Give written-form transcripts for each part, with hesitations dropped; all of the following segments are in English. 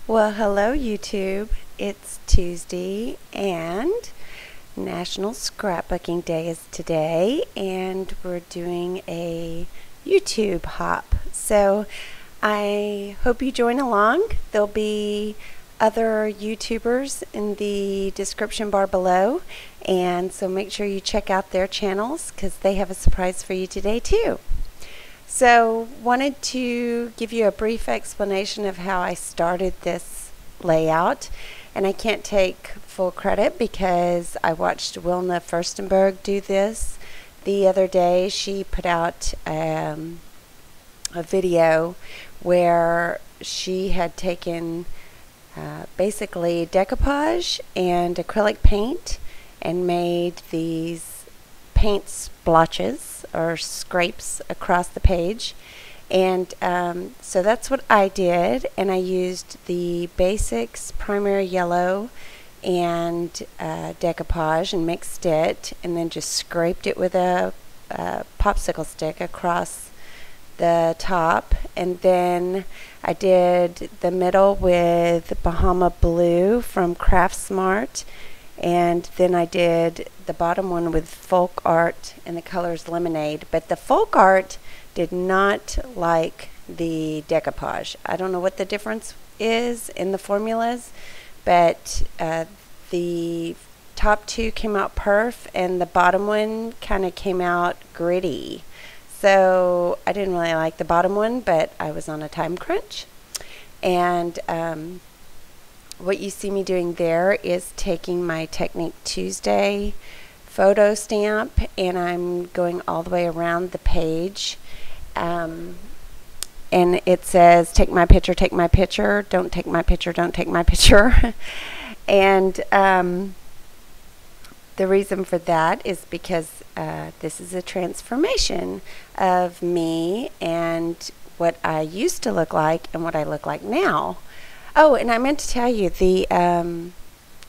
Well, hello YouTube. It's Tuesday and National Scrapbooking Day is today, and we're doing a YouTube hop. So I hope you join along. There'll be other YouTubers in the description bar below, and so make sure you check out their channels because they have a surprise for you today too. So wanted to give you a brief explanation of how I started this layout, and I can't take full credit because I watched Wilna Furstenberg do this the other day. She put out a video where she had taken basically decoupage and acrylic paint and made these paint splotches or scrapes across the page, and so that's what I did, and I used the basics primary yellow and decoupage and mixed it, and then just scraped it with a popsicle stick across the top, and then I did the middle with Bahama Blue from Craft Smart, and then I did the bottom one with folk art and the colors lemonade. But the folk art did not like the decoupage. I don't know what the difference is in the formulas, but the top two came out perf and the bottom one kind of came out gritty. So I didn't really like the bottom one, but I was on a time crunch. And what you see me doing there is taking my Technique Tuesday photo stamp, and I'm going all the way around the page, and it says take my picture, don't take my picture, don't take my picture. And the reason for that is because this is a transformation of me and what I used to look like and what I look like now. Oh, and I meant to tell you, the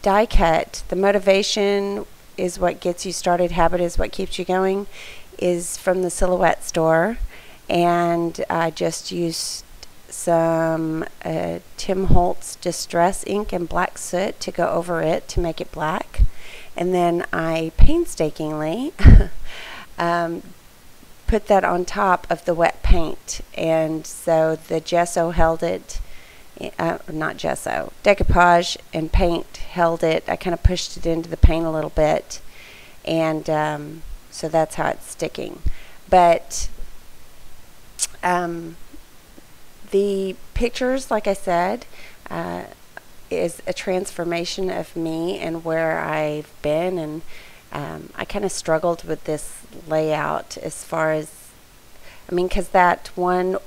die cut, the motivation is what gets you started, habit is what keeps you going, is from the Silhouette store. And I just used some Tim Holtz Distress ink and black soot to go over it to make it black. And then I painstakingly put that on top of the wet paint. And so the gesso held it. Not gesso, decoupage and paint held it. I kind of pushed it into the paint a little bit, and so that's how it's sticking. But the pictures, like I said, is a transformation of me and where I've been, and I kind of struggled with this layout as far as, because that one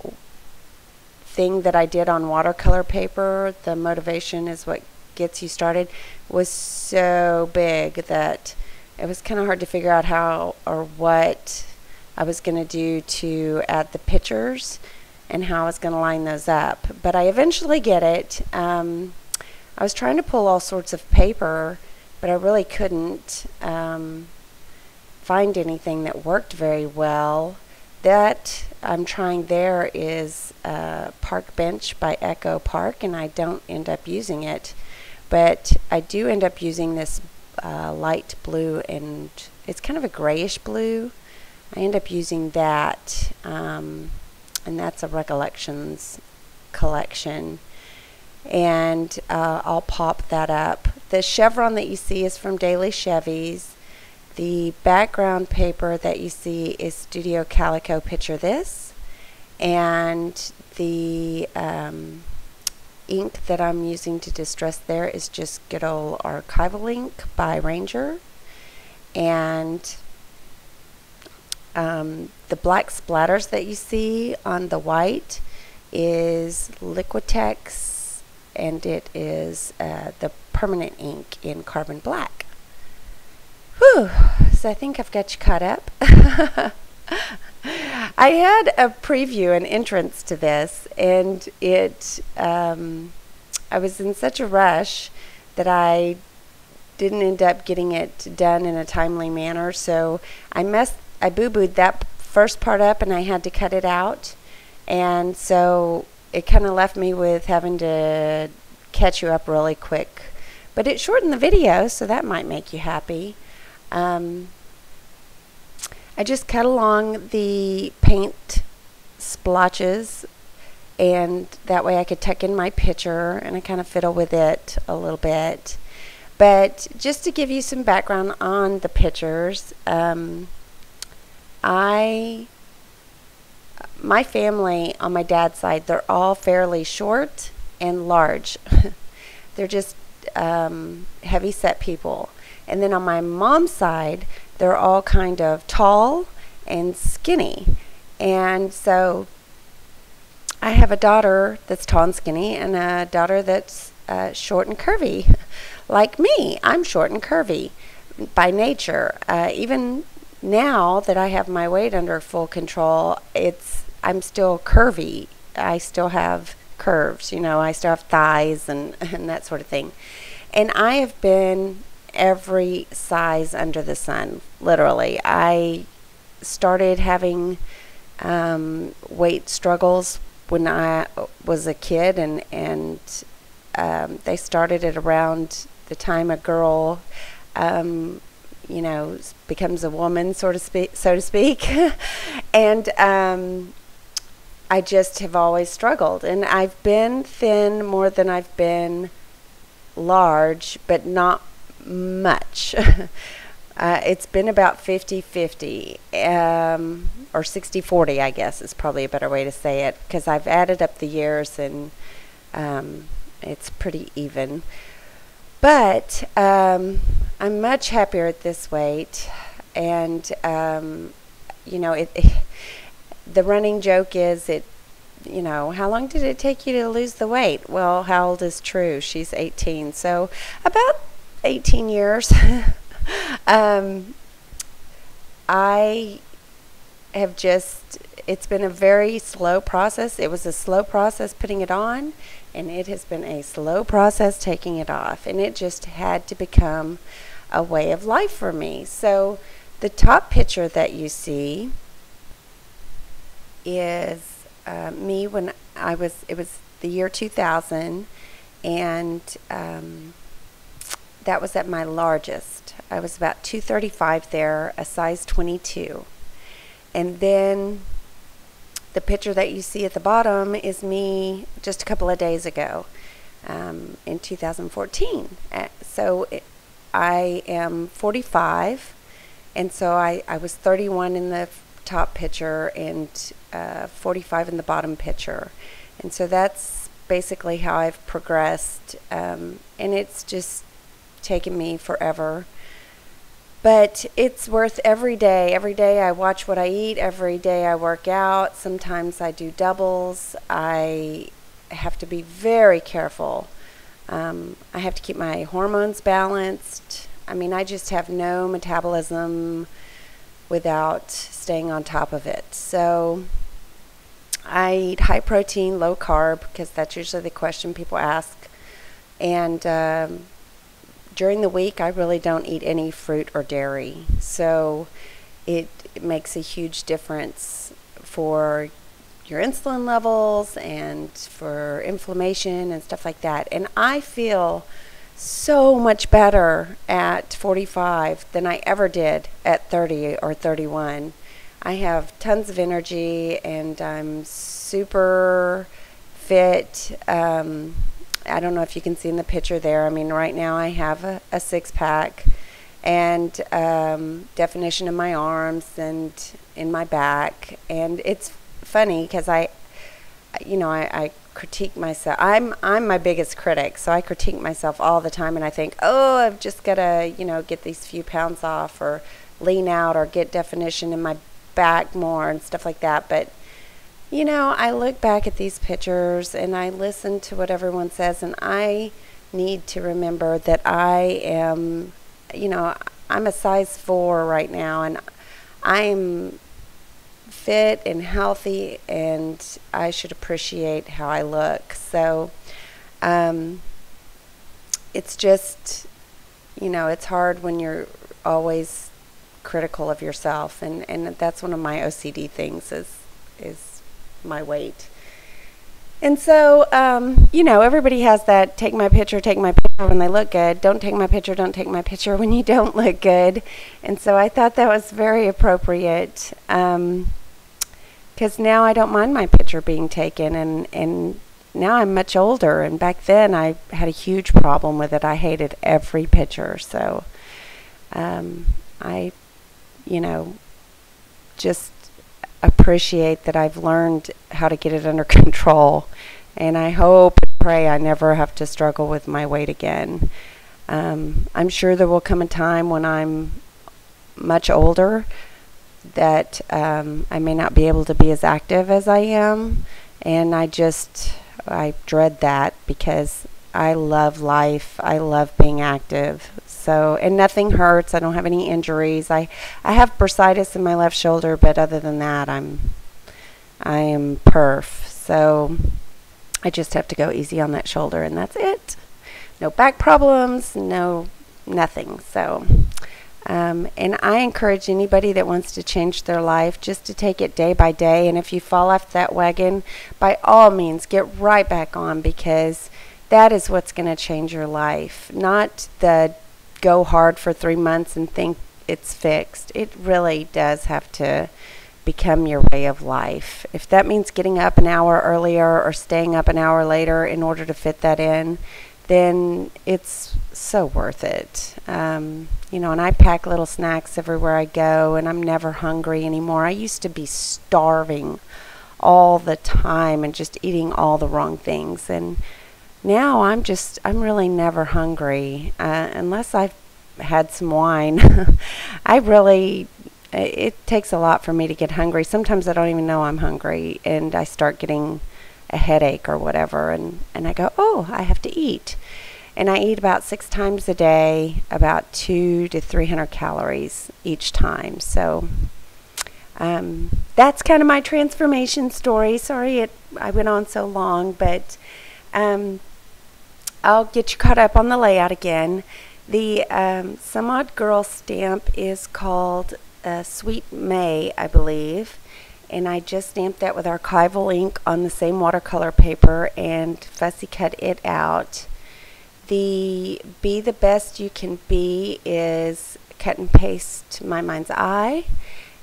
thing that I did on watercolor paper, the motivation is what gets you started, was so big that it was kind of hard to figure out how or what I was going to do to add the pictures and how I was going to line those up. But I eventually get it. I was trying to pull all sorts of paper, but I really couldn't find anything that worked very well. That I'm trying there is Park Bench by Echo Park, and I don't end up using it, but I do end up using this light blue, and it's kind of a grayish blue. I end up using that, and that's a Recollections collection, and I'll pop that up. The chevron that you see is from Daily Chevys. The background paper that you see is Studio Calico Picture This, and the ink that I'm using to distress there is just good old archival ink by Ranger, and the black splatters that you see on the white is Liquitex, and it is the permanent ink in Carbon Black. Whew, so I think I've got you caught up. I had a preview, an entrance to this, and I was in such a rush that I didn't end up getting it done in a timely manner, so I boo-booed that first part up and I had to cut it out, and so it kind of left me with having to catch you up really quick. But it shortened the video, so that might make you happy. I just cut along the paint splotches, and that way I could tuck in my picture, and I kind of fiddle with it a little bit. But just to give you some background on the pictures, my family on my dad's side, they're all fairly short and large. They're just heavy set people. And then on my mom's side, they're all kind of tall and skinny. And so I have a daughter that's tall and skinny and a daughter that's short and curvy. Like me, I'm short and curvy by nature. Even now that I have my weight under full control, I'm still curvy. I still have curves, I still have thighs and that sort of thing. And I have been every size under the sun, literally. I started having weight struggles when I was a kid, and they started at around the time a girl becomes a woman, so to speak. And I just have always struggled. And I've been thin more than I've been large, but not much. It's been about 50-50, or 60-40, I guess is probably a better way to say it, because I've added up the years, and it's pretty even. But I'm much happier at this weight, and the running joke is how long did it take you to lose the weight? Well, how old is True? She's 18, so about 18 years. I have it's been a very slow process. It was a slow process putting it on, and it has been a slow process taking it off, and it just had to become a way of life for me. So the top picture that you see is me when it was the year 2000, and that was at my largest. I was about 235 there, a size 22. And then the picture that you see at the bottom is me just a couple of days ago, in 2014. I am 45, and so I was 31 in the top picture and 45 in the bottom picture. And so that's basically how I've progressed, and it's just taken me forever. But it's worth every day. Every day I watch what I eat. Every day I work out. Sometimes I do doubles. I have to be very careful. I have to keep my hormones balanced. I just have no metabolism without staying on top of it. So I eat high protein, low carb, because that's usually the question people ask. And during the week, I really don't eat any fruit or dairy. So it makes a huge difference for your insulin levels and for inflammation and stuff like that. And I feel so much better at 45 than I ever did at 30 or 31. I have tons of energy, and I'm super fit. I don't know if you can see in the picture there. Right now I have a six-pack and definition in my arms and in my back. And it's funny because I critique myself. I'm my biggest critic, so I critique myself all the time, and I think, oh, I've just got to, get these few pounds off, or lean out, or get definition in my back more and stuff like that. But I look back at these pictures and I listen to what everyone says, and I need to remember that I am, I'm a size 4 right now, and I'm fit and healthy, and I should appreciate how I look. So it's just, it's hard when you're always critical of yourself, and that's one of my OCD things is my weight. And so, you know, everybody has that take my picture when they look good. Don't take my picture when you don't look good. And so I thought that was very appropriate, because now I don't mind my picture being taken, and now I'm much older, and back then I had a huge problem with it. I hated every picture. So I, you know, just appreciate that I've learned how to get it under control, and I hope and pray I never have to struggle with my weight again. I'm sure there will come a time when I'm much older that I may not be able to be as active as I am, and I dread that, because I love life. I love being active. So, and nothing hurts. I don't have any injuries. I have bursitis in my left shoulder, but other than that, I am perf. So I just have to go easy on that shoulder, and that's it. No back problems, nothing. So, and I encourage anybody that wants to change their life just to take it day by day. And if you fall off that wagon, by all means, get right back on, because that is what's going to change your life. Not the go hard for 3 months and think it's fixed. It really does have to become your way of life. If that means getting up an hour earlier or staying up an hour later in order to fit that in, then it's so worth it. You know, and I pack little snacks everywhere I go, and I'm never hungry anymore. I used to be starving all the time and just eating all the wrong things, and now I'm really never hungry, unless I've had some wine. It takes a lot for me to get hungry. Sometimes I don't even know I'm hungry, and I start getting a headache or whatever, and I go, oh, I have to eat. And I eat about 6 times a day, about 200 to 300 calories each time. So that's kind of my transformation story. Sorry I went on so long, but I'll get you caught up on the layout again. The Some Odd Girl stamp is called Sweet May, I believe. And I just stamped that with archival ink on the same watercolor paper and fussy cut it out. The Be the Best You Can Be is cut and paste My Mind's Eye,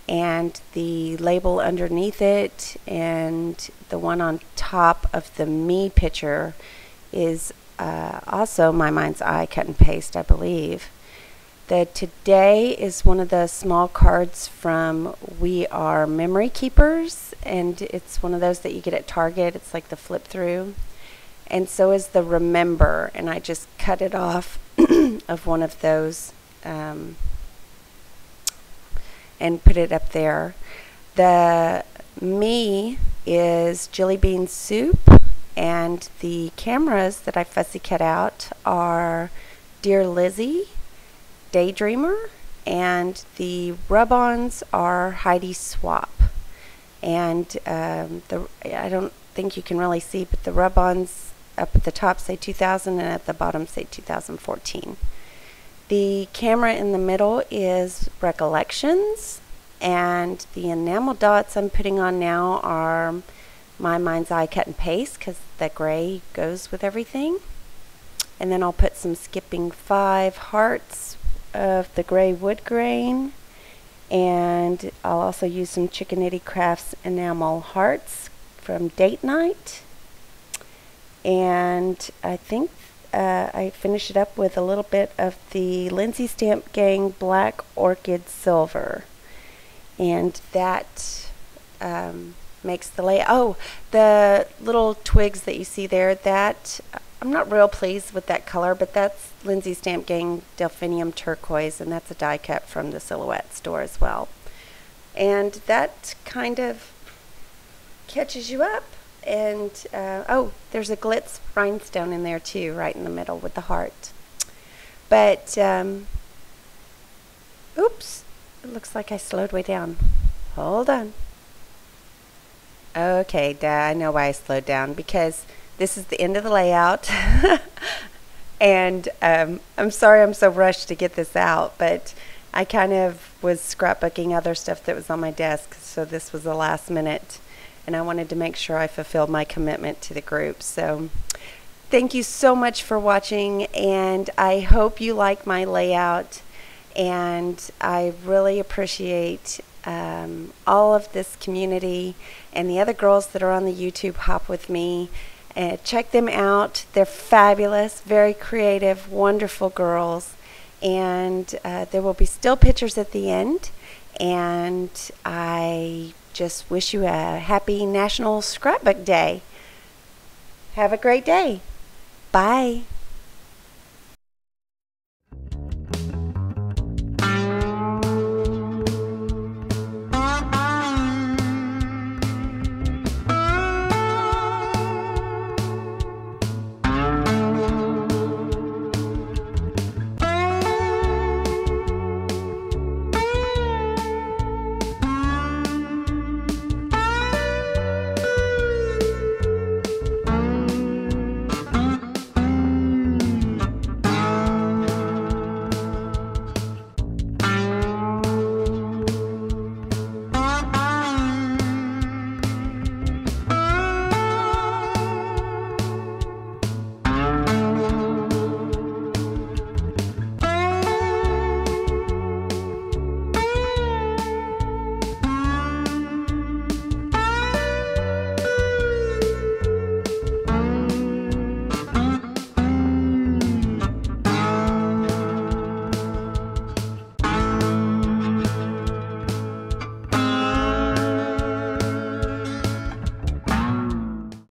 and the label underneath it and the one on top of the me picture is also My Mind's Eye cut and paste, I believe. The Today is one of the small cards from We Are Memory Keepers, and it's one of those that you get at Target. It's like the flip through. And so is the Remember, and I just cut it off of one of those and put it up there. The Me is Jelly Bean Soup, and the cameras that I fussy cut out are Dear Lizzie, Daydreamer, and the rub-ons are Heidi Swap. And I don't think you can really see, but the rub-ons up at the top say 2000 and at the bottom say 2014. The camera in the middle is Recollections, and the enamel dots I'm putting on now are My Mind's Eye cut and paste, because the gray goes with everything. And then I'll put some Skipping 5 hearts of the gray wood grain, and I'll also use some Chickanetti Crafts enamel hearts from Date Night. And I think I finish it up with a little bit of the Lindsay Stamp Gang Black Orchid Silver, and that makes the layout. Oh, the little twigs that you see there, that I'm not real pleased with that color, but that's Lindsay Stamp Gang Delphinium Turquoise, and that's a die cut from the Silhouette store as well. And that kind of catches you up. And oh, there's a glitz rhinestone in there too, right in the middle with the heart. But oops, it looks like I slowed way down. Hold on. Okay, I know why I slowed down, because this is the end of the layout. And I'm sorry I'm so rushed to get this out, but I kind of was scrapbooking other stuff that was on my desk, so this was a last minute and I wanted to make sure I fulfilled my commitment to the group. So thank you so much for watching, and I hope you like my layout, and I really appreciate all of this community and the other girls that are on the YouTube Hop with me. Check them out. They're fabulous, very creative, wonderful girls, and there will be still pictures at the end, and I just wish you a happy National Scrapbook Day. Have a great day. Bye.